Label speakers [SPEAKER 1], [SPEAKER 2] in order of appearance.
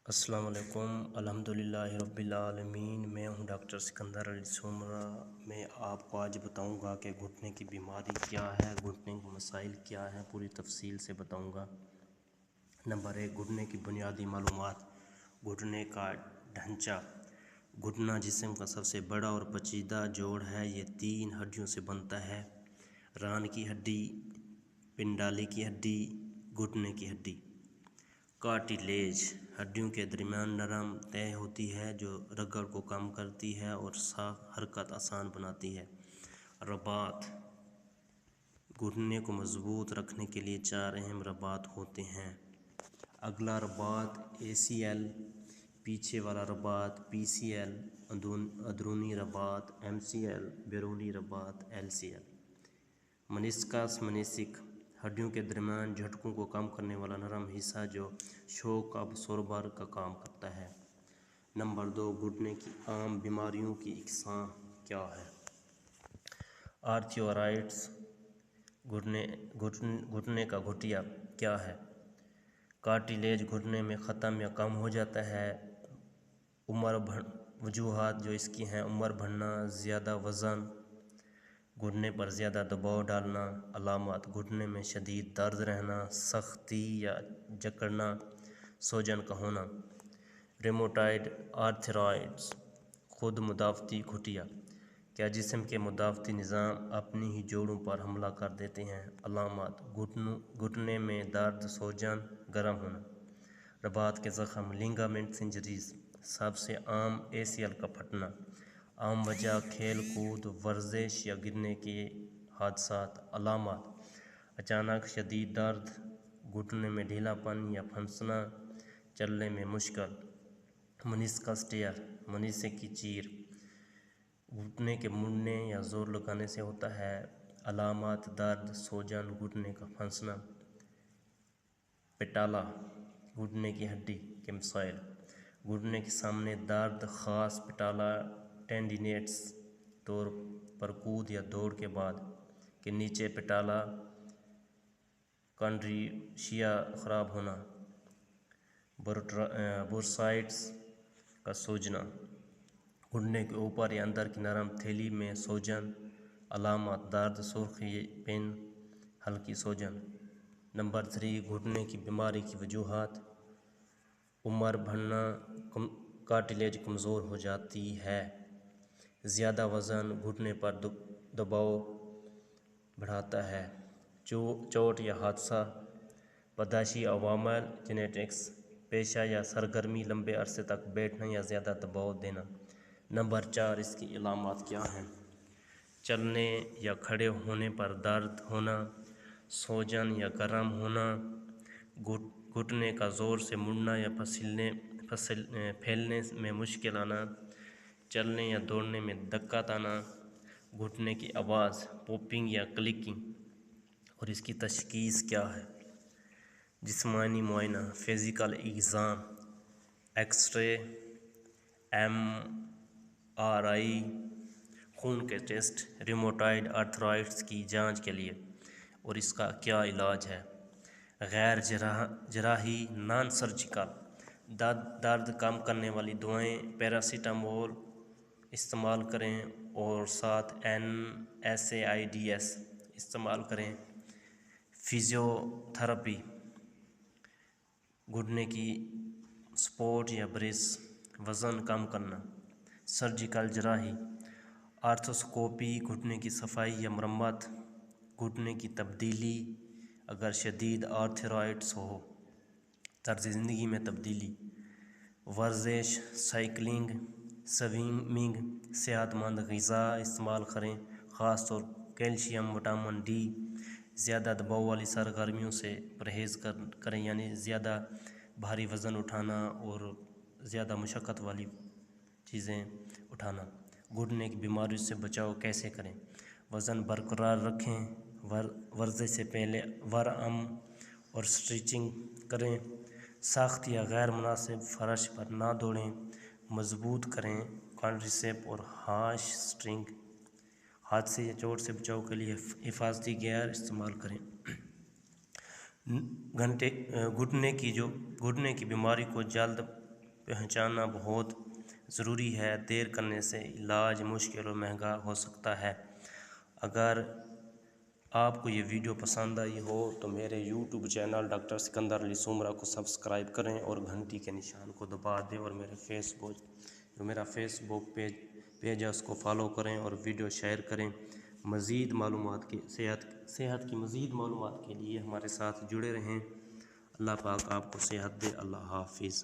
[SPEAKER 1] السلام علیکم۔ الحمدللہ رب العالمین۔ میں ہوں ڈاکٹر سکندر علی سومرا۔ میں آپ کو آج بتاؤں گا کہ گھٹنے کی بیماری کیا ہے، گھٹنے کے مسائل کیا ہیں، پوری تفصیل سے بتاؤں گا۔ نمبر 1، گھٹنے کی بنیادی معلومات۔ گھٹنے کا ڈھانچہ۔ گھٹنا جسم کا سب سے بڑا اور پیچیدہ جوڑ ہے۔ یہ 3 ہڈیوں سے بنتا ہے: ران کی ہڈی، پنڈالی کی ہڈی، گھٹنے کی ہڈی۔ کارٹیلیج ہڈیوں کے درمیان نرم تہ ہوتی ہے جو رگڑ کو کم کرتی ہے اور حرکت آسان بناتی ہے۔ رباط گھٹنے کو مضبوط رکھنے کے لیے 4 اہم رباط ہوتے ہیں: اگلا رباط ACL، پیچھے والا رباط PCL، اندرونی رباط MCL، بیرونی رباط LCL۔ منسکس منسک ہڈیوں کے درمیان جھٹکوں کو کم کرنے والا نرم حصہ جو شوک ابسوربر کا کام کرتا ہے۔ نمبر 2، گھٹنے کی عام بیماریوں کی اقسام کیا ہیں؟ آرتھورائٹس گھٹنے کا گھٹیا کیا ہے؟ کارٹیلیج گھٹنے میں ختم یا کم ہو جاتا ہے۔ وجوہات جو اس کی ہیں: عمر بڑھنا، زیادہ وزن، گھٹنے پر زیادہ دباؤ ڈالنا۔ علامات: گھٹنے میں شدید درد رہنا، سختی یا جکڑنا، سوجن کا ہونا۔ ریموٹائڈ آرتھرائٹس خود مدافعتی گھٹیا، کیا جسم کے مدافعتی نظام اپنی ہی جوڑوں پر حملہ کر دیتے ہیں؟ علامات: گھٹنے میں درد، سوجن، گرم ہونا۔ رباط کے زخم، لنگامنٹس انجریز۔ سب سے عام ACL کا پھٹنا۔ عام وجہ: کھیل کود، ورزش یا گرنے کے حادثات۔ علامات: اچانک شدید درد، گھٹنے میں ڈھیلا پن یا پھنسنا، چلنے میں مشکل۔ منسکس ٹیئر، منسک کی چیر، گھٹنے کے مڑنے یا زور لگانے سے ہوتا ہے۔ علامات: درد، سوجن، گھٹنے کا پھنسنا۔ پیٹالا گھٹنے کی ہڈی کے مسائل: گھٹنے کے سامنے درد، خاص پیٹالا ٹینڈینیٹس طور پر کود یا دوڑ کے بعد۔ کے نیچے پیٹالا کانڈریشیا خراب ہونا۔ بورسائٹس کا سوجنا، گھٹنے کے اوپر یا اندر کی نرم تھیلی میں سوجن۔ علامات: درد، سرخی پن، ہلکی سوجن۔ نمبر 3، گھٹنے کی بیماری کی وجوہات۔ عمر بڑھنا، کارٹیلیج کمزور ہو جاتی ہے۔ زیادہ وزن گھٹنے پر دباؤ بڑھاتا ہے۔ چوٹ یا حادثہ۔ پیدائشی عوامل، جینیٹکس۔ پیشہ یا سرگرمی، لمبے عرصے تک بیٹھنا یا زیادہ دباؤ دینا۔ نمبر 4، اس کی علامات کیا ہیں؟ چلنے یا کھڑے ہونے پر درد ہونا، سوجن یا گرم ہونا، گھٹنے کا زور سے مڑنا یا پھیلنے میں مشکل آنا، چلنے یا دوڑنے میں دقت آنا، گھٹنے کی آواز، پوپنگ یا کلکنگ۔ اور اس کی تشخیص کیا ہے؟ جسمانی معائنہ، physical exam, X ray, MRI، خون کے ٹیسٹ۔ ریموٹائڈ آرتھرائٹس کی جانچ کے لیے اور اس کا کیا علاج ہے؟ غیر جراحی، نان سرجیکل۔ درد کم کرنے والی دوائیں، پیراسیٹامول استعمال کریں اور ساتھ NSAIDs استعمال کریں۔ فزیوتھراپی، گھٹنے کی سپورٹ یا بریس، وزن کم کرنا۔ سرجیکل جراحی، آرتھروسکوپی، گھٹنے کی صفائی یا مرمت، گھٹنے کی تبدیلی اگر شدید آرتھرائٹس ہو۔ طرز زندگی میں تبدیلی، ورزش، سائیکلنگ، سوئمنگ، صحت مند غذا استعمال کریں، خاص طور کیلشیم، وٹامن D۔ زیادہ دباؤ والی سرگرمیوں سے پرہیز کریں، یعنی زیادہ بھاری وزن اٹھانا اور زیادہ مشقت والی چیزیں اٹھانا۔ گھٹنے کی بیماریوں سے بچاؤ کیسے کریں؟ وزن برقرار رکھیں، ورزش سے پہلے ورم اور سٹریچنگ کریں، سخت یا غیر مناسب فرش پر نہ دوڑیں، مضبوط کریں کواڈریسیپ اور ہاش سٹرنگ۔ حادثے یا چوٹ سے بچاؤ کے لیے حفاظتی گیئر استعمال کریں۔ گھٹنے کی بیماری کو جلد پہچاننا بہت ضروری ہے۔ دیر کرنے سے علاج مشکل اور مہنگا ہو سکتا ہے۔ اگر آپ کو یہ ویڈیو پسند آئی ہو تو میرے یوٹیوب چینل ڈاکٹر سکندر علی سومرہ کو سبسکرائب کریں اور گھنٹی کے نشان کو دبا دیں، اور میرا فیس بک پیج ہے اس کو فالو کریں اور ویڈیو شیئر کریں۔ مزید معلومات کی صحت کی مزید معلومات کے لیے ہمارے ساتھ جڑے رہیں۔ اللہ پاک آپ کو صحت دے۔ اللہ حافظ۔